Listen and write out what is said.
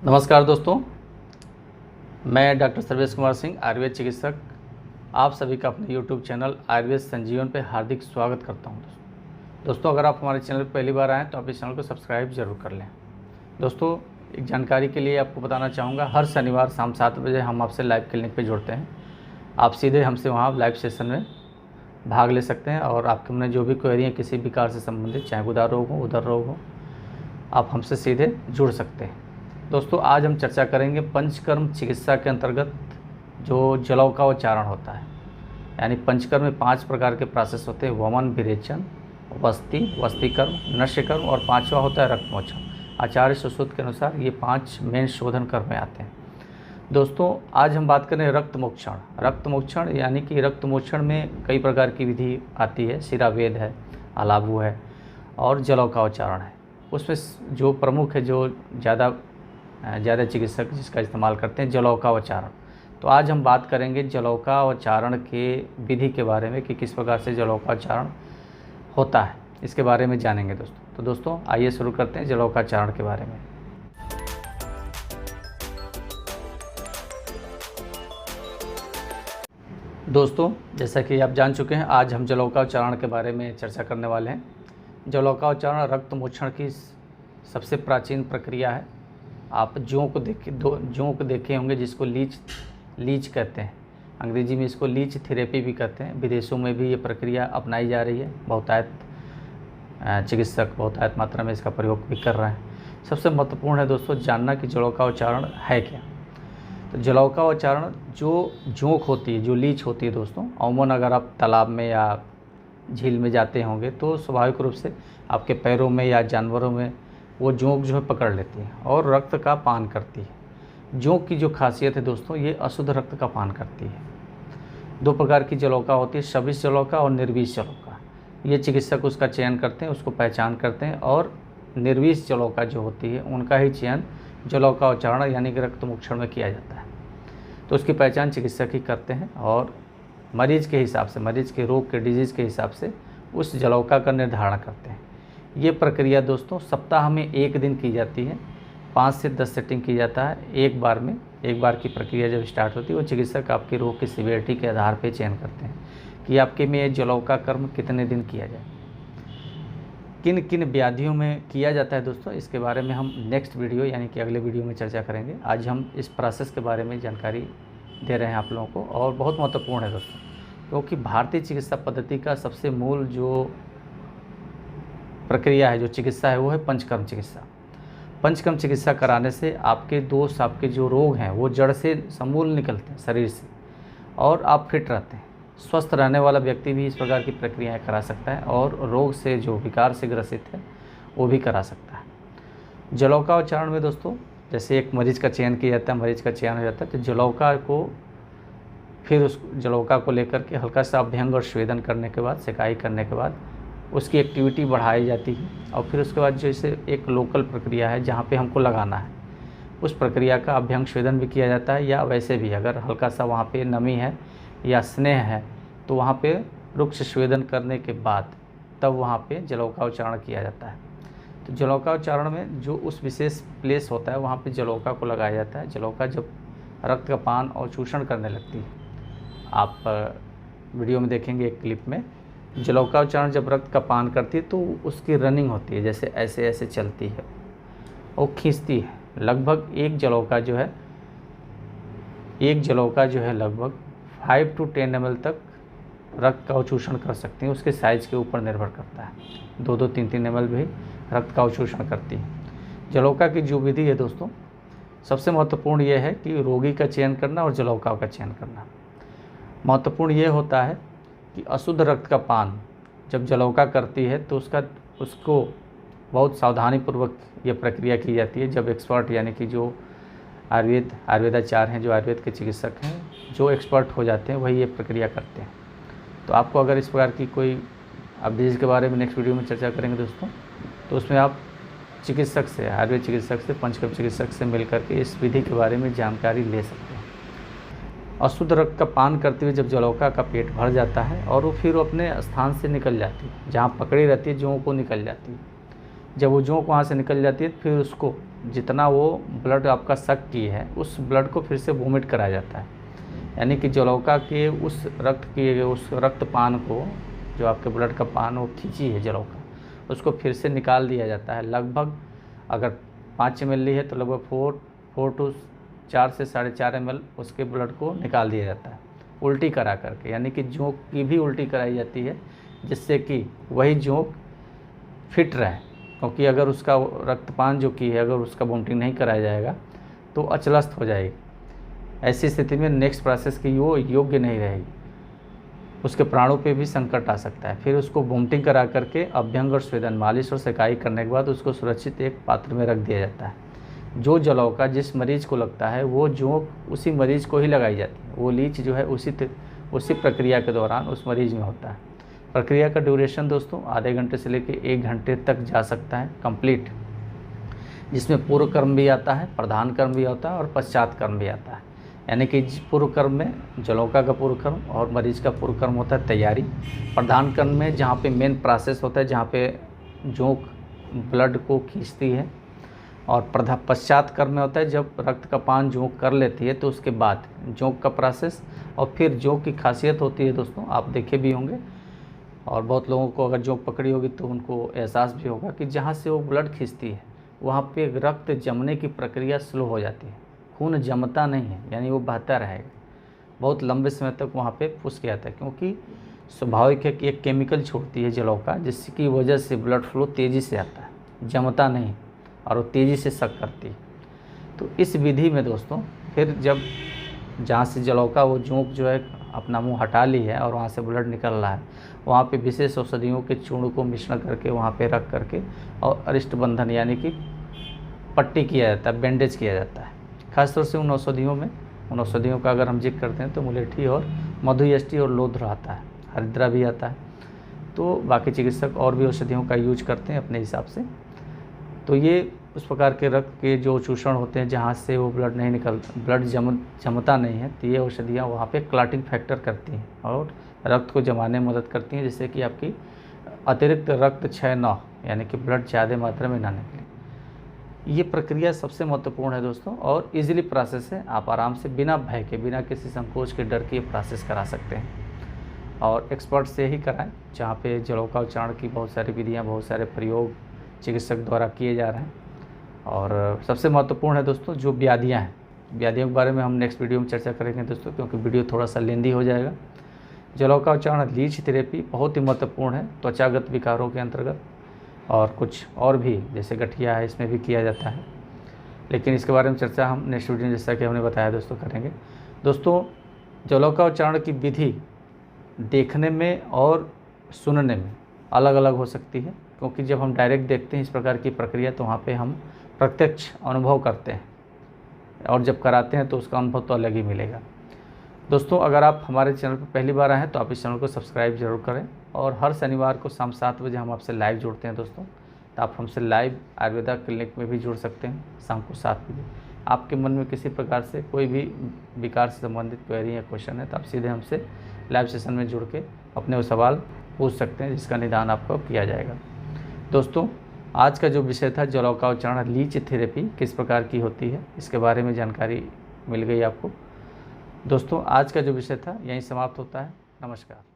नमस्कार दोस्तों, मैं डॉक्टर सर्वेश कुमार सिंह, आयुर्वेद चिकित्सक, आप सभी का अपने यूट्यूब चैनल आयुर्वेद संजीवन पे हार्दिक स्वागत करता हूं। दोस्तों, अगर आप हमारे चैनल पर पहली बार आएँ तो आप इस चैनल को सब्सक्राइब जरूर कर लें। दोस्तों, एक जानकारी के लिए आपको बताना चाहूँगा, हर शनिवार शाम 7 बजे हम आपसे लाइव क्लिनिक पर जुड़ते हैं। आप सीधे हमसे वहाँ लाइव सेशन में भाग ले सकते हैं और आपके मन जो भी क्वेरी है किसी भी कार्य से संबंधित, चाहे गुदा रोग हो, उदर रोग हो, आप हमसे सीधे जुड़ सकते हैं। दोस्तों, आज हम चर्चा करेंगे पंचकर्म चिकित्सा के अंतर्गत जो जलौ का उच्चारण होता है। यानी पंचकर्म में 5 प्रकार के प्रोसेस होते हैं: वमन, विरेचन, वस्तिकर्म, नश्यकर्म और 5वां होता है रक्तमोचन। आचार्य सुश्रुत के अनुसार ये 5 मेन शोधन कर्म में आते हैं। दोस्तों, आज हम बात करें रक्तमोक्षण। रक्तमोक्षण यानी कि रक्तमोक्षण में कई प्रकार की विधि आती है। शिरावेद है, अलाबू है और जलौ का उच्चारण है। उसमें जो प्रमुख है, जो ज़्यादा चिकित्सक जिसका इस्तेमाल करते हैं, जलौ का उच्चारण। तो आज हम बात करेंगे जलौ का उच्चारण के विधि के बारे में कि किस प्रकार से जलौ का उच्चारण होता है, इसके बारे में जानेंगे दोस्तों। तो दोस्तों, आइए शुरू करते हैं जलौ का उच्चारण के बारे में। दोस्तों, जैसा कि आप जान चुके हैं, आज हम जलौ का उच्चारण के बारे में चर्चा करने वाले हैं। जलौ का उच्चारण रक्तमोक्षण की सबसे प्राचीन प्रक्रिया है। आप जौ को देखे होंगे, जिसको लीच कहते हैं। अंग्रेजी में इसको लीच थेरेपी भी कहते हैं। विदेशों में भी ये प्रक्रिया अपनाई जा रही है। बहुतायत चिकित्सक बहुतायत मात्रा में इसका प्रयोग भी कर रहे हैं। सबसे महत्वपूर्ण है दोस्तों जानना कि जलौ का उच्चारण है क्या। तो जलौ का उच्चारण जो जोंक होती है, जो लीच होती है दोस्तों, अमूमन अगर आप तालाब में या झील में जाते होंगे तो स्वाभाविक रूप से आपके पैरों में या जानवरों में वो जोंक जो है पकड़ लेती है और रक्त का पान करती है। जोंक की जो खासियत है दोस्तों, ये अशुद्ध रक्त का पान करती है। 2 प्रकार की जलौका होती है, शविश जलौका और निर्विष जलौका। ये चिकित्सक उसका चयन करते हैं, उसको पहचान करते हैं और निर्विष जलौका जो होती है उनका ही चयन जलौ का उच्चारण यानी कि रक्तमोक्षण में किया जाता है। तो उसकी पहचान चिकित्सक ही करते हैं और मरीज़ के हिसाब से, मरीज़ के रोग के डिजीज़ के हिसाब से उस जलौका का निर्धारण करते हैं। ये प्रक्रिया दोस्तों सप्ताह में 1 दिन की जाती है। 5 से 10 सेटिंग की जाता है एक बार में। एक बार की प्रक्रिया जब स्टार्ट होती है, वो चिकित्सक आपके रोग की सीवियरिटी के आधार पर चयन करते हैं कि आपके में ये जलौ का कर्म कितने दिन किया जाए, किन किन व्याधियों में किया जाता है दोस्तों। इसके बारे में हम नेक्स्ट वीडियो यानी कि अगले वीडियो में चर्चा करेंगे। आज हम इस प्रोसेस के बारे में जानकारी दे रहे हैं आप लोगों को, और बहुत महत्वपूर्ण है दोस्तों, क्योंकि भारतीय चिकित्सा पद्धति का सबसे मूल जो प्रक्रिया है, जो चिकित्सा है, वो है पंचकर्म चिकित्सा। पंचकर्म चिकित्सा कराने से आपके दोष, आपके जो रोग हैं, वो जड़ से समूल निकलते हैं शरीर से और आप फिट रहते हैं। स्वस्थ रहने वाला व्यक्ति भी इस प्रकार की प्रक्रियाएं करा सकता है और रोग से, जो विकार से ग्रसित है, वो भी करा सकता है। जलौ का उच्चारण में दोस्तों, जैसे एक मरीज़ का चयन किया जाता है, मरीज़ का चयन हो जाता है, तो जलौका को फिर उस जलौका को लेकर के हल्का सा अभ्यंग और स्वेदन करने के बाद, सिकाई करने के बाद उसकी एक्टिविटी बढ़ाई जाती है। और फिर उसके बाद जैसे एक लोकल प्रक्रिया है जहाँ पे हमको लगाना है, उस प्रक्रिया का अभ्यंग स्वेदन भी किया जाता है। या वैसे भी अगर हल्का सा वहाँ पे नमी है या स्नेह है तो वहाँ पे रुक्ष स्वेदन करने के बाद तब वहाँ पे जलौ का उच्चारण किया जाता है। तो जलौ का उच्चारण में जो उस विशेष प्लेस होता है वहाँ पे जलौका को लगाया जाता है। जलौका जब रक्त का पान और चूषण करने लगती है, आप वीडियो में देखेंगे एक क्लिप में, जलौ का उच्चारण जब रक्त का पान करती है तो उसकी रनिंग होती है, जैसे ऐसे ऐसे चलती है और खींचती है। लगभग एक जलौका जो है लगभग 5 to 10 ml तक रक्त का अवशोषण कर सकती है। उसके साइज़ के ऊपर निर्भर करता है। 2-2, 3-3 ml भी रक्त का अवशोषण करती है। जलौका की जो विधि है दोस्तों, सबसे महत्वपूर्ण यह है कि रोगी का चयन करना और जलौका का चयन करना। महत्वपूर्ण ये होता है कि अशुद्ध रक्त का पान जब जलौका करती है तो उसको बहुत सावधानीपूर्वक ये प्रक्रिया की जाती है। जब एक्सपर्ट यानी कि जो आयुर्वेदाचार्य हैं, जो आयुर्वेद के चिकित्सक हैं, जो एक्सपर्ट हो जाते हैं, वही ये प्रक्रिया करते हैं। तो आपको अगर इस प्रकार की कोई, अब डिजीज़ के बारे में नेक्स्ट वीडियो में चर्चा करेंगे दोस्तों, तो उसमें आप चिकित्सक से, आयुर्वेद चिकित्सक से, पंचकर्म चिकित्सक से मिल करके इस विधि के बारे में जानकारी ले सकते हैं। अशुद्ध रक्त का पान करते हुए जब जलौका का पेट भर जाता है और वो फिर अपने स्थान से निकल जाती है, जहाँ पकड़ी रहती है जोंक को निकल जाती है। जब वो जोंक वहाँ से निकल जाती है फिर उसको जितना वो ब्लड आपका सक की है उस ब्लड को फिर से वोमिट कराया जाता है। यानी कि जलौका के उस रक्तपान को, जो आपके ब्लड का पान वो खींची है जलौका, उसको फिर से निकाल दिया जाता है। लगभग अगर 5 ml है तो लगभग 4 to 4 से 4.5 ml उसके ब्लड को निकाल दिया जाता है उल्टी करा करके। यानी कि जोंक की भी उल्टी कराई जाती है, जिससे कि वही जोंक फिट रहे, क्योंकि अगर उसका रक्तपान जो की है अगर उसका वोमिटिंग नहीं कराया जाएगा तो अचलस्त हो जाएगी। ऐसी स्थिति में नेक्स्ट प्रोसेस की वो योग्य नहीं रहेगी, उसके प्राणों पे भी संकट आ सकता है। फिर उसको वोमिटिंग करा करके अभ्यंग और स्वेदन, मालिश और सेकाई करने के बाद उसको सुरक्षित एक पात्र में रख दिया जाता है। जो जलौका जिस मरीज़ को लगता है वो जोंक उसी मरीज़ को ही लगाई जाती है। वो लीच जो है उसी प्रक्रिया के दौरान उस मरीज़ में होता है। प्रक्रिया का ड्यूरेशन दोस्तों आधे घंटे से लेकर 1 घंटे तक जा सकता है कंप्लीट, जिसमें पूर्व कर्म भी आता है, प्रधान कर्म भी होता है और पश्चात कर्म भी आता है। यानी कि पूर्व कर्म में जलौका का पूर्व कर्म और मरीज़ का पूर्व कर्म होता है तैयारी। प्रधान कर्म में जहाँ पे मेन प्रोसेस होता है, जहाँ पे जोंक ब्लड को खींचती है, और पश्चात कर्म में होता है जब रक्त का पान जोंक कर लेती है तो उसके बाद जोंक का प्रोसेस। और फिर जोंक की खासियत होती है दोस्तों, आप देखे भी होंगे और बहुत लोगों को अगर जोंक पकड़ी होगी तो उनको एहसास भी होगा कि जहाँ से वो ब्लड खींचती है वहाँ पे रक्त जमने की प्रक्रिया स्लो हो जाती है, खून जमता नहीं है, यानी वो बहता रहेगा बहुत लंबे समय तक वहाँ पे फुस जाता है, क्योंकि स्वाभाविक है कि एक केमिकल छोड़ती है जलौका, जिसकी वजह से ब्लड फ्लो तेज़ी से आता है, जमता नहीं और वो तेज़ी से सक करती है। तो इस विधि में दोस्तों फिर जब जहाँ से जलौका वो जोंक जो है अपना मुंह हटा ली है और वहाँ से ब्लड निकल रहा है, वहाँ पे विशेष औषधियों के चूर्ण को मिश्रण करके वहाँ पे रख करके और अरिष्ट बंधन यानी कि पट्टी किया जाता है, बैंडेज किया जाता है। खासतौर से उन औषधियों का अगर हम जिक्र करते हैं तो मुलेठी और मधुयष्टि और लोध्र आता है, हरिद्रा भी आता है। तो बाकी चिकित्सक और भी औषधियों का यूज करते हैं अपने हिसाब से। तो ये उस प्रकार के रक्त के जो चूषण होते हैं जहाँ से वो ब्लड जमता नहीं है, तो ये औषधियाँ वहाँ पे क्लॉटिंग फैक्टर करती हैं और रक्त को जमाने में मदद करती हैं, जिससे कि आपकी अतिरिक्त रक्त क्षय न, यानी कि ब्लड ज़्यादा मात्रा में ना निकले। ये प्रक्रिया सबसे महत्वपूर्ण है दोस्तों और इजीली प्रोसेस है। आप आराम से बिना भय के, बिना किसी संकोच के, डर के ये प्रोसेस करा सकते हैं और एक्सपर्ट से ही कराएं, जहाँ पे जलौका उच्चारण की बहुत सारी विधियाँ, बहुत सारे प्रयोग चिकित्सक द्वारा किए जा रहे हैं। और सबसे महत्वपूर्ण है दोस्तों जो व्याधियाँ हैं, व्याधियों के बारे में हम नेक्स्ट वीडियो में चर्चा करेंगे दोस्तों, क्योंकि वीडियो थोड़ा सा लेंदी हो जाएगा। जलौका उच्चारण लीच थेरेपी बहुत ही महत्वपूर्ण है त्वचागत विकारों के अंतर्गत, और कुछ और भी जैसे गठिया है इसमें भी किया जाता है, लेकिन इसके बारे में चर्चा हम नेक्स्ट वीडियो में जैसा कि हमने बताया दोस्तों करेंगे। दोस्तों जलौका उच्चारण की विधि देखने में और सुनने में अलग अलग हो सकती है, क्योंकि जब हम डायरेक्ट देखते हैं इस प्रकार की प्रक्रिया तो वहाँ पे हम प्रत्यक्ष अनुभव करते हैं, और जब कराते हैं तो उसका अनुभव तो अलग ही मिलेगा। दोस्तों अगर आप हमारे चैनल पर पहली बार आए हैं तो आप इस चैनल को सब्सक्राइब जरूर करें, और हर शनिवार को शाम 7 बजे हम आपसे लाइव जुड़ते हैं दोस्तों। तो आप हमसे लाइव आयुर्वेदा क्लिनिक में भी जुड़ सकते हैं शाम को 7 बजे। आपके मन में किसी प्रकार से कोई भी विकार से संबंधित क्वेरी या क्वेश्चन है तो आप सीधे हमसे लाइव सेशन में जुड़ के अपने वो सवाल पूछ सकते हैं, जिसका निदान आपको किया जाएगा। दोस्तों आज का जो विषय था जलौका उच्चारण लीच थेरेपी किस प्रकार की होती है, इसके बारे में जानकारी मिल गई आपको। दोस्तों आज का जो विषय था यहीं समाप्त होता है। नमस्कार।